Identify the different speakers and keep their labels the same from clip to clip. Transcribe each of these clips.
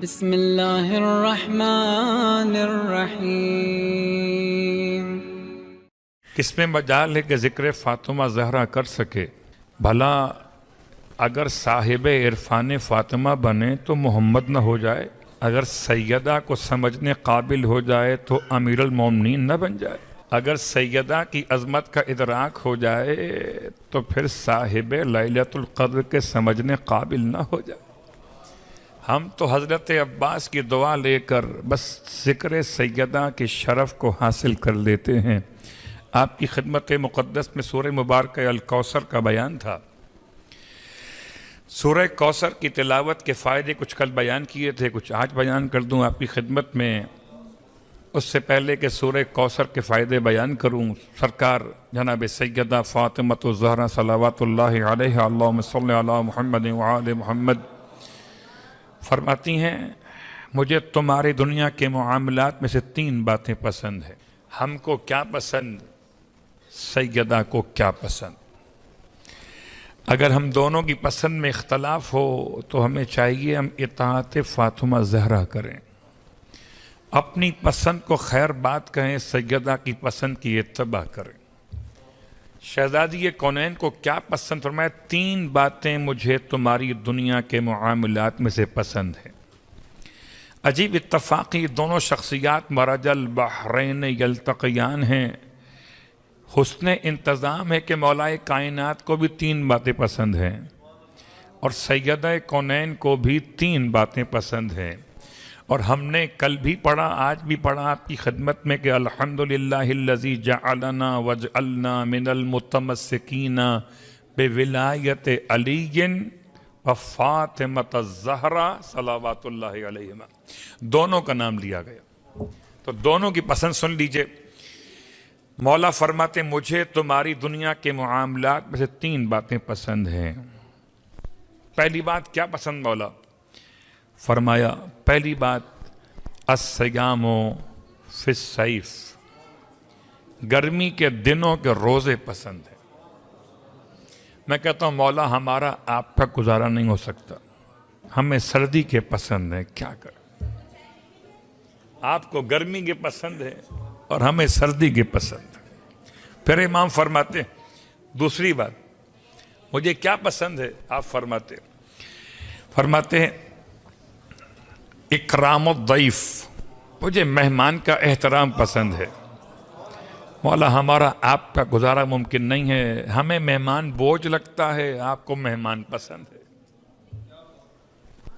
Speaker 1: بسم اللہ الرحمن الرحیم۔
Speaker 2: کس میں مجال ہے کہ ذکر فاطمہ زہرا کر سکے؟ بھلا اگر صاحب عرفان فاطمہ بنے تو محمد نہ ہو جائے؟ اگر سیدہ کو سمجھنے قابل ہو جائے تو امیر المومنین نہ بن جائے؟ اگر سیدہ کی عظمت کا ادراک ہو جائے تو پھر صاحب لیلۃ القدر کے سمجھنے قابل نہ ہو جائے؟ ہم تو حضرت عباس کی دعا لے کر بس ذکر سیدہ کے شرف کو حاصل کر لیتے ہیں۔ آپ کی خدمت مقدس میں سورہ مبارکہ الکوثر کا بیان تھا۔ سورہ کوثر کی تلاوت کے فائدے کچھ کل بیان کیے تھے، کچھ آج بیان کر دوں آپ کی خدمت میں۔ اس سے پہلے کہ سورہ کوثر کے فائدے بیان کروں، سرکار جناب سیدہ فاطمۃ الزہرا صلوات اللہ علیہا اللہم صلی علی محمد وآل محمد فرماتی ہیں، مجھے تمہاری دنیا کے معاملات میں سے 3 باتیں پسند ہیں۔ ہم کو کیا پسند؟ سیدہ کو کیا پسند؟ اگر ہم دونوں کی پسند میں اختلاف ہو تو ہمیں چاہیے ہم اطاعت فاطمہ زہرا کریں، اپنی پسند کو خیر بات کہیں، سیدہ کی پسند کی اتباع کریں۔ شہزادی کونین کو کیا پسند؟ فرمایا 3 باتیں مجھے تمہاری دنیا کے معاملات میں سے پسند ہیں۔ عجیب اتفاقی دونوں شخصیات مرج البحرین یلتقیان ہیں۔ حسن انتظام ہے کہ مولا کائنات کو بھی 3 باتیں پسند ہیں اور سیدہ کونین کو بھی 3 باتیں پسند ہیں۔ اور ہم نے کل بھی پڑھا، آج بھی پڑھا آپ کی خدمت میں کہ الحمدللہ الذی جعلنا وجعلنا من المتمسکین بولایت علی وفاطمۃ الزہرا صلوات اللہ علیہما، دونوں کا نام لیا گیا۔ تو دونوں کی پسند سن لیجئے۔ مولا فرماتے مجھے تمہاری دنیا کے معاملات میں سے 3 باتیں پسند ہیں۔ پہلی بات کیا پسند مولا؟ فرمایا پہلی بات الصیام فی الصیف، گرمی کے دنوں کے روزے پسند ہیں۔ میں کہتا ہوں مولا ہمارا آپ کا گزارا نہیں ہو سکتا، ہمیں سردی کے پسند ہیں، کیا کریں؟ آپ کو گرمی کے پسند ہے اور ہمیں سردی کے پسند ہے۔ پھر امام فرماتے دوسری بات مجھے کیا پسند ہے؟ آپ فرماتے ہیں اکرام الضیف، مجھے مہمان کا احترام پسند ہے۔ مولا ہمارا آپ کا گزارا ممکن نہیں ہے، ہمیں مہمان بوجھ لگتا ہے، آپ کو مہمان پسند ہے،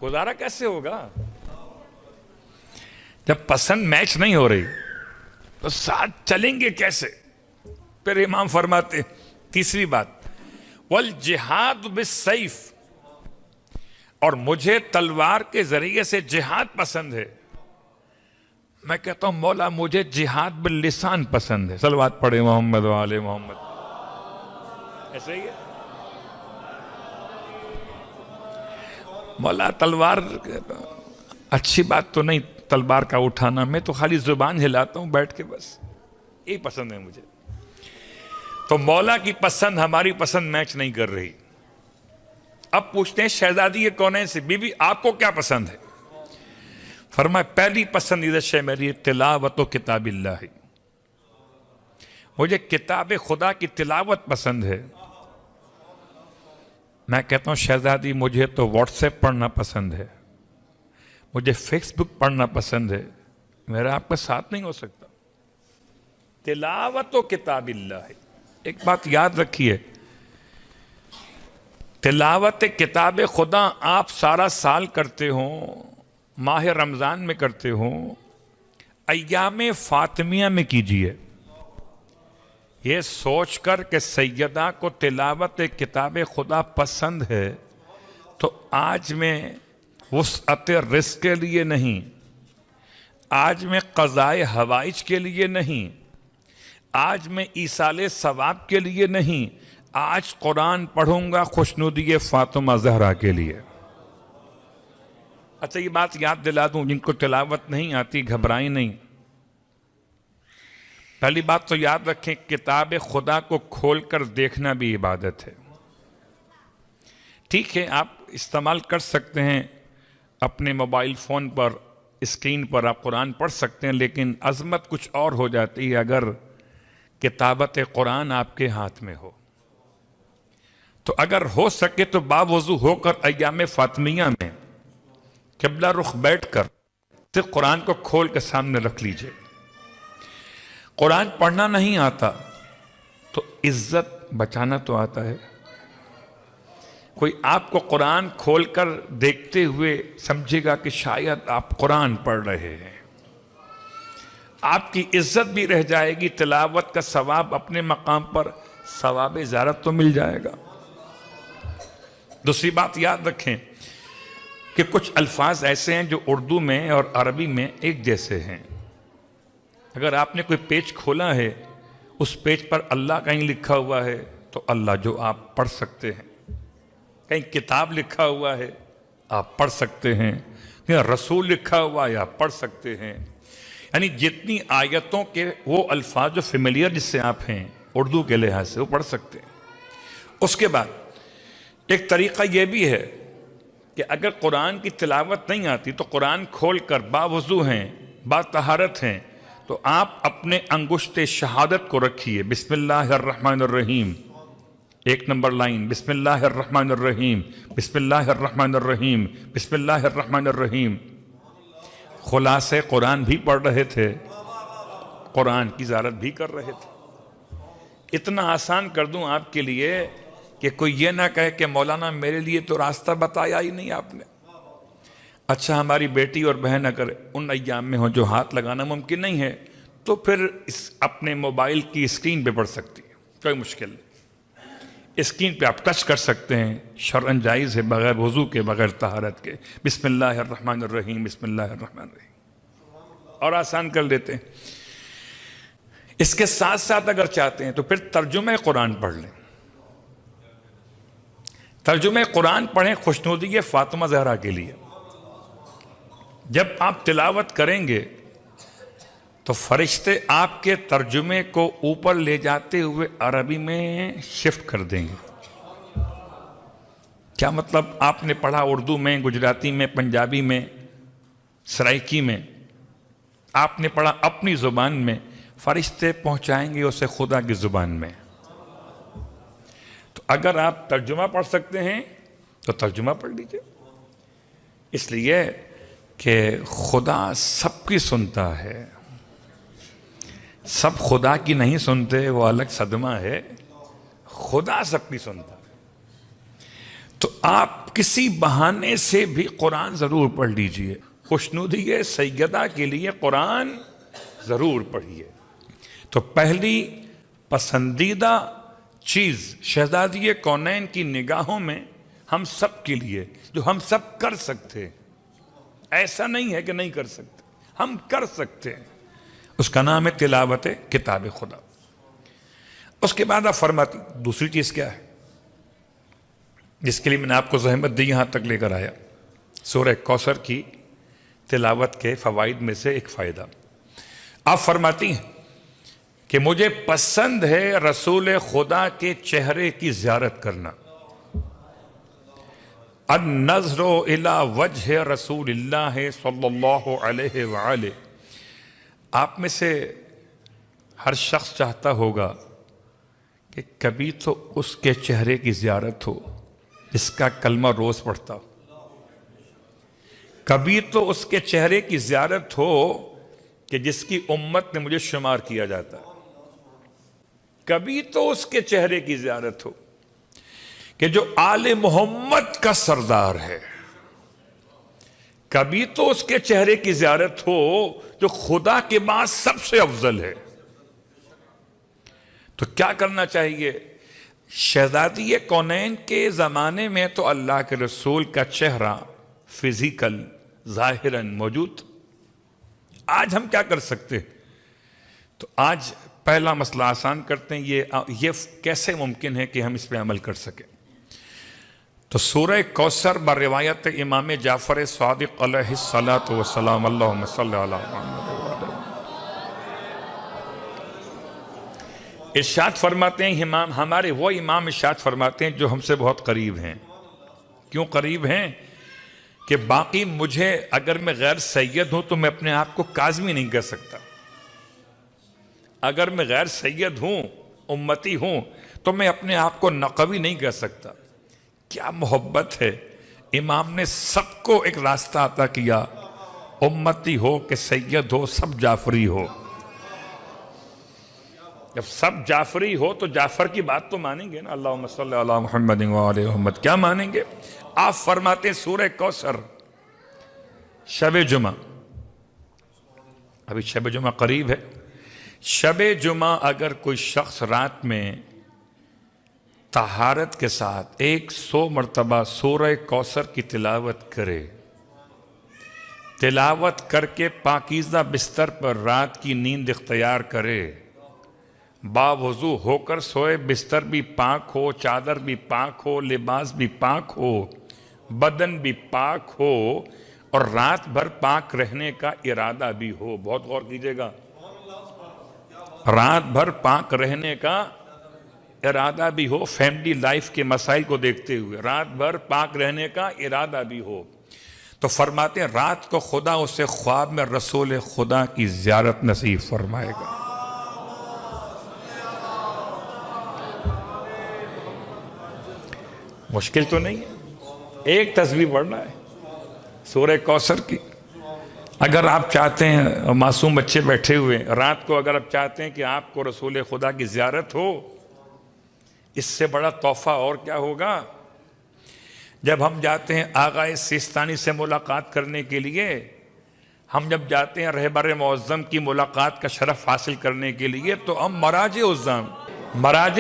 Speaker 2: گزارا کیسے ہوگا جب پسند میچ نہیں ہو رہی؟ تو ساتھ چلیں گے کیسے؟ پھر امام فرماتے تیسری بات والجہاد بالسیف، اور مجھے تلوار کے ذریعے سے جہاد پسند ہے۔ میں کہتا ہوں مولا مجھے جہاد باللسان پسند ہے۔ صلوات پڑھے محمد وآل محمد۔ ایسے ہی ہے مولا، تلوار اچھی بات تو نہیں تلوار کا اٹھانا، میں تو خالی زبان ہلاتا ہوں بیٹھ کے، بس یہی پسند ہے مجھے۔ تو مولا کی پسند ہماری پسند میچ نہیں کر رہی۔ اب پوچھتے ہیں شہزادی کونین سے، بی بی آپ کو کیا پسند ہے؟ فرمایا پہلی پسندیدہ شے میری تلاوت و کتاب اللہ، مجھے کتاب خدا کی تلاوت پسند ہے۔ میں کہتا ہوں شہزادی مجھے تو واٹس ایپ پڑھنا پسند ہے، مجھے فیس بک پڑھنا پسند ہے، میرا آپ کا ساتھ نہیں ہو سکتا۔ تلاوت و کتاب اللہ، ایک بات یاد رکھیے، تلاوت کتاب خدا آپ سارا سال کرتے ہوں، ماہ رمضان میں کرتے ہوں، ایام فاطمیہ میں کیجئے، یہ سوچ کر کہ سیدہ کو تلاوت کتاب خدا پسند ہے تو آج میں وسعت رزق کے لیے نہیں، آج میں قضائے حوائج کے لیے نہیں، آج میں ایصال ثواب کے لیے نہیں، آج قرآن پڑھوں گا خوشنودی فاطمہ زہرا کے لیے۔ اچھا یہ بات یاد دلا دوں، جن کو تلاوت نہیں آتی گھبرائیں نہیں۔ پہلی بات تو یاد رکھیں کتاب خدا کو کھول کر دیکھنا بھی عبادت ہے۔ ٹھیک ہے آپ استعمال کر سکتے ہیں اپنے موبائل فون پر اسکرین پر آپ قرآن پڑھ سکتے ہیں، لیکن عظمت کچھ اور ہو جاتی ہے اگر کتابت قرآن آپ کے ہاتھ میں ہو۔ تو اگر ہو سکے تو باوضو ہو کر ایام فاطمیہ میں قبلہ رخ بیٹھ کر صرف قرآن کو کھول کے سامنے رکھ لیجئے۔ قرآن پڑھنا نہیں آتا تو عزت بچانا تو آتا ہے۔ کوئی آپ کو قرآن کھول کر دیکھتے ہوئے سمجھے گا کہ شاید آپ قرآن پڑھ رہے ہیں، آپ کی عزت بھی رہ جائے گی، تلاوت کا ثواب اپنے مقام پر، ثواب زیارت تو مل جائے گا۔ دوسری بات یاد رکھیں کہ کچھ الفاظ ایسے ہیں جو اردو میں اور عربی میں ایک جیسے ہیں۔ اگر آپ نے کوئی پیج کھولا ہے، اس پیج پر اللہ کہیں لکھا ہوا ہے تو اللہ جو آپ پڑھ سکتے ہیں، کہیں کتاب لکھا ہوا ہے آپ پڑھ سکتے ہیں، کہیں رسول لکھا ہوا ہے آپ پڑھ سکتے ہیں۔ یعنی جتنی آیتوں کے وہ الفاظ جو فیملیئر جس سے آپ ہیں اردو کے لحاظ سے وہ پڑھ سکتے ہیں۔ اس کے بعد ایک طریقہ یہ بھی ہے کہ اگر قرآن کی تلاوت نہیں آتی تو قرآن کھول کر باوضو ہیں، باطہارت ہیں، تو آپ اپنے انگشت شہادت کو رکھیے، بسم اللہ الرحمن الرحیم، ایک نمبر لائن، بسم اللہ الرحمن الرحیم، بسم اللہ الرحمن الرحیم، بسم اللہ الرحمن الرحیم۔ خلاصے قرآن بھی پڑھ رہے تھے، قرآن کی زیارت بھی کر رہے تھے۔ اتنا آسان کر دوں آپ کے لیے کہ کوئی یہ نہ کہے کہ مولانا میرے لیے تو راستہ بتایا ہی نہیں آپ نے۔ اچھا ہماری بیٹی اور بہن اگر ان ایام میں ہوں جو ہاتھ لگانا ممکن نہیں ہے تو پھر اپنے موبائل کی اسکرین پہ پڑھ سکتی ہے، کوئی مشکل نہیں۔ اسکرین پہ آپ ٹچ کر سکتے ہیں، شرعاً جائز ہے، بغیر وضو کے، بغیر طہارت کے، بسم اللہ الرحمن الرحیم، بسم اللہ الرحمن الرحیم، اور آسان کر دیتے ہیں۔ اس کے ساتھ ساتھ اگر چاہتے ہیں تو پھر ترجمہ قرآن پڑھ لیں۔ ترجمہ قرآن پڑھیں خوشنودی فاطمہ زہرا کے لیے۔ جب آپ تلاوت کریں گے تو فرشتے آپ کے ترجمے کو اوپر لے جاتے ہوئے عربی میں شفٹ کر دیں گے۔ کیا مطلب؟ آپ نے پڑھا اردو میں، گجراتی میں، پنجابی میں، سرائکی میں، آپ نے پڑھا اپنی زبان میں، فرشتے پہنچائیں گے اسے خدا کی زبان میں۔ تو اگر آپ ترجمہ پڑھ سکتے ہیں تو ترجمہ پڑھ لیجئے، اس لیے کہ خدا سب کی سنتا ہے، سب خدا کی نہیں سنتے، وہ الگ صدمہ ہے، خدا سب کی سنتا ہے۔ تو آپ کسی بہانے سے بھی قرآن ضرور پڑھ لیجئے، خوشنودی سیدہ کے لیے قرآن ضرور پڑھیے۔ تو پہلی پسندیدہ چیز شہزادی کونین کی نگاہوں میں ہم سب کے لیے جو ہم سب کر سکتے ہیں، ایسا نہیں ہے کہ نہیں کر سکتے، ہم کر سکتے ہیں، اس کا نام ہے تلاوت کتاب خدا۔ اس کے بعد آپ فرماتی دوسری چیز کیا ہے جس کے لیے میں نے آپ کو زحمت دی، یہاں تک لے کر آیا، سورہ کوثر کی تلاوت کے فوائد میں سے ایک فائدہ آپ فرماتی ہیں کہ مجھے پسند ہے رسول خدا کے چہرے کی زیارت کرنا۔ النظر الی وجہ رسول اللہ صلی اللہ علیہ وآلہ۔ آپ میں سے ہر شخص چاہتا ہوگا کہ کبھی تو اس کے چہرے کی زیارت ہو جس کا کلمہ روز پڑھتا ہو، کبھی تو اس کے چہرے کی زیارت ہو کہ جس کی امت میں مجھے شمار کیا جاتا ہے، کبھی تو اس کے چہرے کی زیارت ہو کہ جو آل محمد کا سردار ہے، کبھی تو اس کے چہرے کی زیارت ہو جو خدا کے بعد سب سے افضل ہے۔ تو کیا کرنا چاہیے؟ شہزادی کونین کے زمانے میں تو اللہ کے رسول کا چہرہ فزیکل ظاہراً موجود، آج ہم کیا کر سکتے ہیں؟ تو آج پہلا مسئلہ آسان کرتے ہیں، یہ کیسے ممکن ہے کہ ہم اس پہ عمل کر سکیں؟ تو سورہ کوثر بروایت امام جعفر صادق علیہ السلام، اللہم صلی علی محمد وعلی ارشاد فرماتے ہیں امام، ہمارے وہ امام ارشاد فرماتے ہیں جو ہم سے بہت قریب ہیں۔ کیوں قریب ہیں؟ کہ باقی مجھے اگر میں غیر سید ہوں تو میں اپنے آپ کو کاظمی نہیں کہہ سکتا، اگر میں غیر سید ہوں، امتی ہوں، تو میں اپنے آپ کو نقوی نہیں کہہ سکتا۔ کیا محبت ہے! امام نے سب کو ایک راستہ عطا کیا، امتی ہو کہ سید ہو، سب جعفری ہو۔ جب سب جعفری ہو تو جعفر کی بات تو مانیں گے نا، اللہم صلی علی محمد وآل محمد، کیا مانیں گے؟ آپ فرماتے ہیں سورہ کوثر، شب جمعہ، ابھی شب جمعہ قریب ہے، شب جمعہ اگر کوئی شخص رات میں طہارت کے ساتھ 100 مرتبہ سورہ کوثر کی تلاوت کرے، تلاوت کر کے پاکیزہ بستر پر رات کی نیند اختیار کرے، باوضو ہو کر سوئے، بستر بھی پاک ہو، چادر بھی پاک ہو، لباس بھی پاک ہو، بدن بھی پاک ہو، اور رات بھر پاک رہنے کا ارادہ بھی ہو۔ بہت غور کیجئے گا، رات بھر پاک رہنے کا ارادہ بھی ہو، فیملی لائف کے مسائل کو دیکھتے ہوئے رات بھر پاک رہنے کا ارادہ بھی ہو، تو فرماتے ہیں رات کو خدا اسے خواب میں رسول خدا کی زیارت نصیب فرمائے گا۔ مشکل تو نہیں ہے، ایک تسبیح پڑھنا ہے سورہ کوثر کی۔ اگر آپ چاہتے ہیں، معصوم بچے بیٹھے ہوئے، رات کو اگر آپ چاہتے ہیں کہ آپ کو رسول خدا کی زیارت ہو، اس سے بڑا تحفہ اور کیا ہوگا؟ جب ہم جاتے ہیں آغا سیستانی سے ملاقات کرنے کے لیے، ہم جب جاتے ہیں رہبر معظم کی ملاقات کا شرف حاصل کرنے کے لیے، تو ہم مراج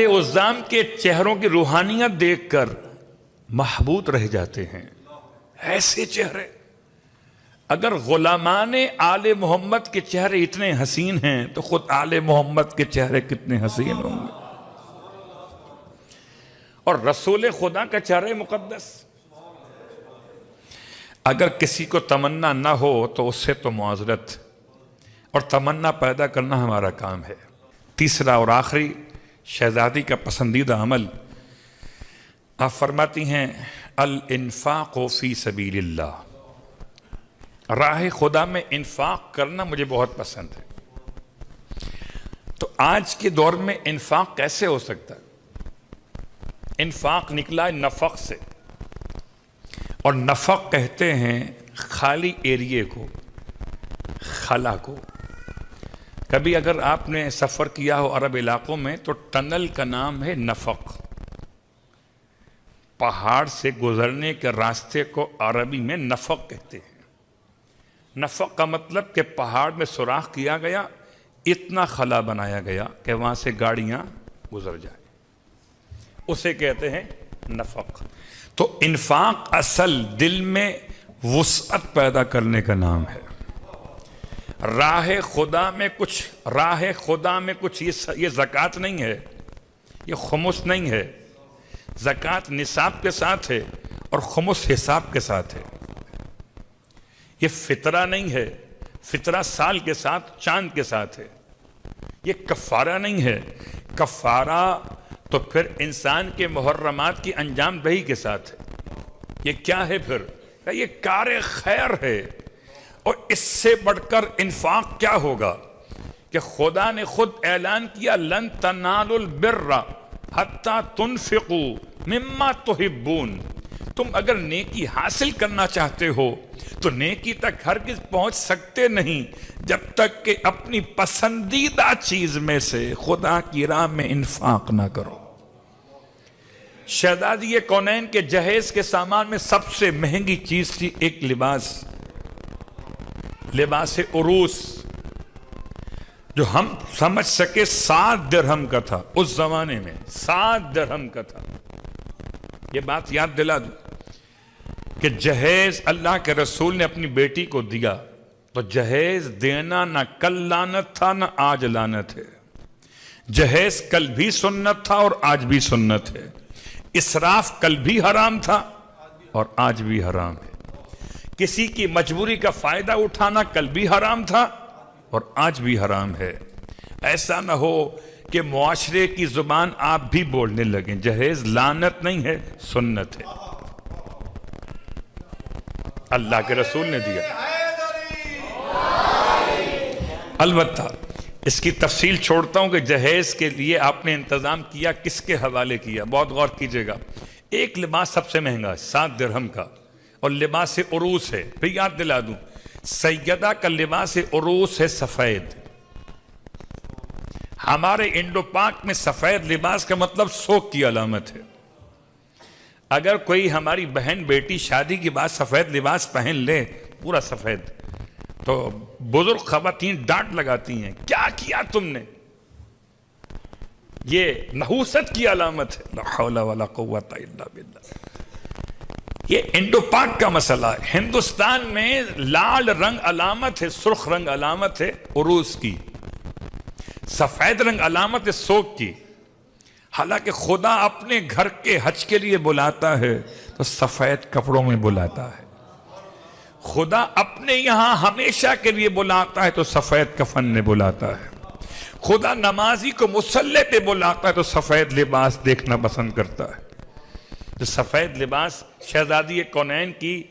Speaker 2: عظام کے چہروں کی روحانیت دیکھ کر محبوط رہ جاتے ہیں۔ ایسے چہرے، اگر غلامان آل محمد کے چہرے اتنے حسین ہیں تو خود آل محمد کے چہرے کتنے حسین ہوں گے، اور رسول خدا کا چہرہ مقدس۔ اگر کسی کو تمنا نہ ہو تو اس سے تو معذرت، اور تمنا پیدا کرنا ہمارا کام ہے۔ تیسرا اور آخری شہزادی کا پسندیدہ عمل، آپ فرماتی ہیں الانفاق فی سبیل اللہ، راہ خدا میں انفاق کرنا مجھے بہت پسند ہے۔ تو آج کے دور میں انفاق کیسے ہو سکتا ہے؟ انفاق نکلا ہے نفق سے، اور نفق کہتے ہیں خالی ایریے کو، خلا کو۔ کبھی اگر آپ نے سفر کیا ہو عرب علاقوں میں تو ٹنل کا نام ہے نفق، پہاڑ سے گزرنے کے راستے کو عربی میں نفق کہتے ہیں۔ نفق کا مطلب کہ پہاڑ میں سوراخ کیا گیا، اتنا خلا بنایا گیا کہ وہاں سے گاڑیاں گزر جائیں، اسے کہتے ہیں نفق۔ تو انفاق اصل دل میں وسعت پیدا کرنے کا نام ہے۔ راہ خدا میں کچھ یہ زکوٰۃ نہیں ہے، یہ خمس نہیں ہے۔ زکوٰۃ نصاب کے ساتھ ہے اور خمس حساب کے ساتھ ہے۔ یہ فطرہ نہیں ہے، فطرہ سال کے ساتھ چاند کے ساتھ ہے۔ یہ کفارہ نہیں ہے، کفارہ تو پھر انسان کے محرمات کی انجام دہی کے ساتھ ہے۔ یہ کیا ہے پھر؟ یہ کار خیر ہے۔ اور اس سے بڑھ کر انفاق کیا ہوگا کہ خدا نے خود اعلان کیا لن تنالوا البر حتی تنفقوا مما تحبون۔ تم اگر نیکی حاصل کرنا چاہتے ہو تو نیکی تک ہرگز پہنچ سکتے نہیں جب تک کہ اپنی پسندیدہ چیز میں سے خدا کی راہ میں انفاق نہ کرو۔ شہزادی کونین کے جہیز کے سامان میں سب سے مہنگی چیز تھی ایک لباس عروس، جو ہم سمجھ سکے 7 درہم کا تھا، اس زمانے میں 7 درہم کا تھا۔ یہ بات یاد دلا دوں کہ جہیز اللہ کے رسول نے اپنی بیٹی کو دیا تو جہیز دینا نہ کل لعنت تھا نہ آج لعنت ہے۔ جہیز کل بھی سنت تھا اور آج بھی سنت ہے۔ اسراف کل بھی حرام تھا اور آج بھی حرام ہے۔ کسی کی مجبوری کا فائدہ اٹھانا کل بھی حرام تھا اور آج بھی حرام ہے۔ ایسا نہ ہو کہ معاشرے کی زبان آپ بھی بولنے لگیں جہیز لعنت نہیں ہے، سنت ہے۔ اللہ کے رسول نے دیا۔ البتہ اس کی تفصیل چھوڑتا ہوں کہ جہیز کے لیے آپ نے انتظام کیا، کس کے حوالے کیا، بہت غور کیجئے گا۔ ایک لباس سب سے مہنگا ہے 7 درہم کا، اور لباس عروس ہے۔ پھر یاد دلا دوں، سیدہ کا لباس عروس ہے سفید۔ ہمارے انڈو پاک میں سفید لباس کا مطلب سوگ کی علامت ہے۔ اگر کوئی ہماری بہن بیٹی شادی کے بعد سفید لباس پہن لے، پورا سفید، تو بزرگ خواتین ڈانٹ لگاتی ہیں، کیا کیا تم نے؟ یہ نحوست کی علامت ہے۔ لا حول ولا قوت الا باللہ۔ یہ انڈو پاک کا مسئلہ ہے۔ ہندوستان میں لال رنگ علامت ہے، سرخ رنگ علامت ہے عروس کی، سفید رنگ علامت ہے سوگ کی۔ حالانکہ خدا اپنے گھر کے حج کے لیے بلاتا ہے تو سفید کپڑوں میں بلاتا ہے، خدا اپنے یہاں ہمیشہ کے لیے بلاتا ہے تو سفید کفن میں بلاتا ہے، خدا نمازی کو مصلی پہ بلاتا ہے تو سفید لباس دیکھنا پسند کرتا ہے۔ تو سفید لباس شہزادی کونین کی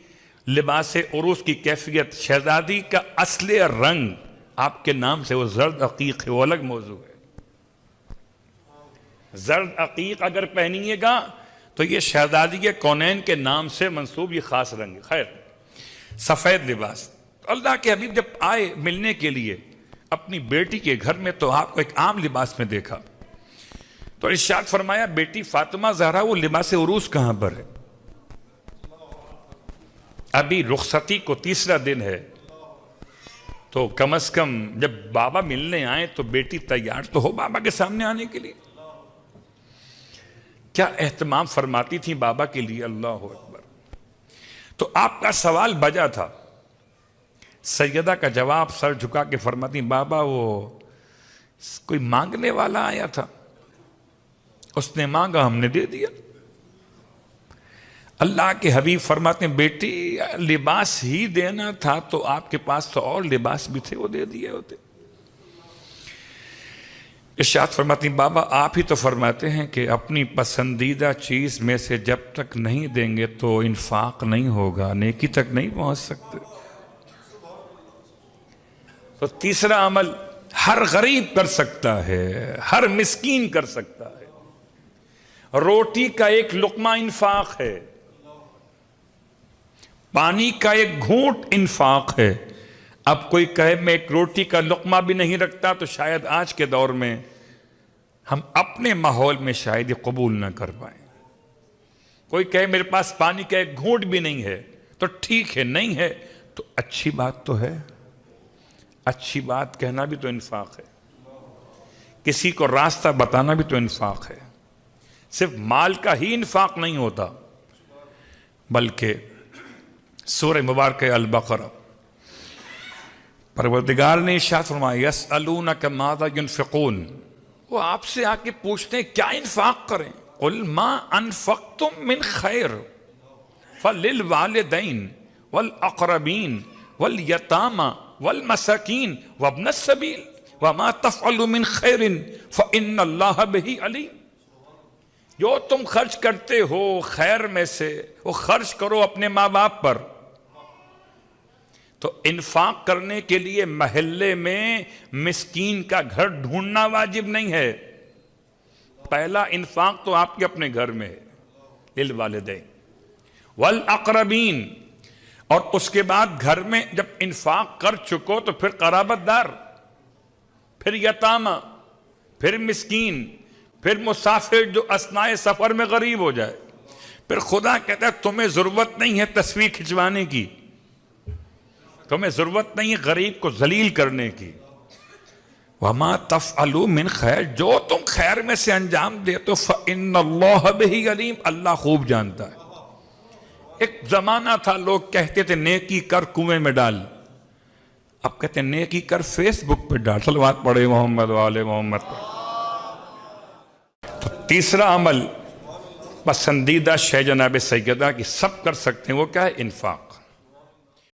Speaker 2: لباس عروس کی کیفیت، شہزادی کا اصل رنگ آپ کے نام سے وہ زرد عقیق ہے، وہ الگ موضوع ہے۔ زرد عقیق اگر پہنیے گا تو یہ شہزادی کونین کے نام سے منسوب یہ خاص رنگ ہے۔ خیر، سفید لباس۔ اللہ کے حبیب جب آئے ملنے کے لیے اپنی بیٹی کے گھر میں تو آپ کو ایک عام لباس میں دیکھا، تو ارشاد فرمایا بیٹی فاطمہ زہرا وہ لباس عروس کہاں پر ہے؟ ابھی رخصتی کو 3را دن ہے، تو کم از کم جب بابا ملنے آئے تو بیٹی تیار تو ہو بابا کے سامنے آنے کے لیے۔ کیا اہتمام فرماتی تھی بابا کے لیے، اللہ اکبر۔ تو آپ کا سوال بجا تھا، سیدہ کا جواب سر جھکا کے فرماتی بابا وہ کوئی مانگنے والا آیا تھا، اس نے مانگا ہم نے دے دیا۔ اللہ کے حبیب فرماتے ہیں بیٹی لباس ہی دینا تھا تو آپ کے پاس تو اور لباس بھی تھے، وہ دے دیے ہوتے۔ ارشاد فرماتی بابا آپ ہی تو فرماتے ہیں کہ اپنی پسندیدہ چیز میں سے جب تک نہیں دیں گے تو انفاق نہیں ہوگا، نیکی تک نہیں پہنچ سکتے۔ تو 3را عمل ہر غریب کر سکتا ہے، ہر مسکین کر سکتا ہے۔ روٹی کا ایک لقمہ انفاق ہے، پانی کا ایک گھونٹ انفاق ہے۔ اب کوئی کہے میں ایک روٹی کا لقمہ بھی نہیں رکھتا تو شاید آج کے دور میں ہم اپنے ماحول میں شاید یہ قبول نہ کر پائیں۔ کوئی کہے میرے پاس پانی کا ایک گھونٹ بھی نہیں ہے تو ٹھیک ہے، نہیں ہے تو اچھی بات تو ہے، اچھی بات کہنا بھی تو انفاق ہے، کسی کو راستہ بتانا بھی تو انفاق ہے۔ صرف مال کا ہی انفاق نہیں ہوتا، بلکہ سورہ مبارکہ البقرہ پروردگار نے ارشاد فرمایا یسألونک ماذا ینفقون، وہ آپ سے آ کے پوچھتے ہیں کیا انفاق کریں، قل ما انفقتم من خیر فللوالدین والاقربین والیتامى والمساکین وابن السبیل وما تفعلوا من خیر فإن اللہ بہ علیم۔ جو تم خرچ کرتے ہو خیر میں سے وہ خرچ کرو اپنے ماں باپ پر۔ تو انفاق کرنے کے لیے محلے میں مسکین کا گھر ڈھونڈنا واجب نہیں ہے، پہلا انفاق تو آپ کے اپنے گھر میں ہے، للوالدین والاقربین، اور اس کے بعد گھر میں جب انفاق کر چکو تو پھر قرابت دار، پھر یتامہ، پھر مسکین، پھر مسافر جو اثناء سفر میں غریب ہو جائے۔ پھر خدا کہتا ہے تمہیں ضرورت نہیں ہے تصویر کھنچوانے کی، تمہیں ضرورت نہیں ہے غریب کو ذلیل کرنے کی۔ وَمَا تَفْعَلُوا مِنْ خَيْرٍ، جو تم خیر میں سے انجام دے تو فَإِنَّ اللَّهَ بِهِ عَلِيمٌ، اللہ خوب جانتا ہے۔ ایک زمانہ تھا لوگ کہتے تھے نیکی کر کنویں میں ڈال، اب کہتے ہیں نیکی کر فیس بک پہ ڈال، صلوات پڑھے محمد وآل محمد پر۔ تو 3را عمل پسندیدہ شے جناب سیدہ کی سب کر سکتے ہیں، وہ کیا ہے؟ انفاق۔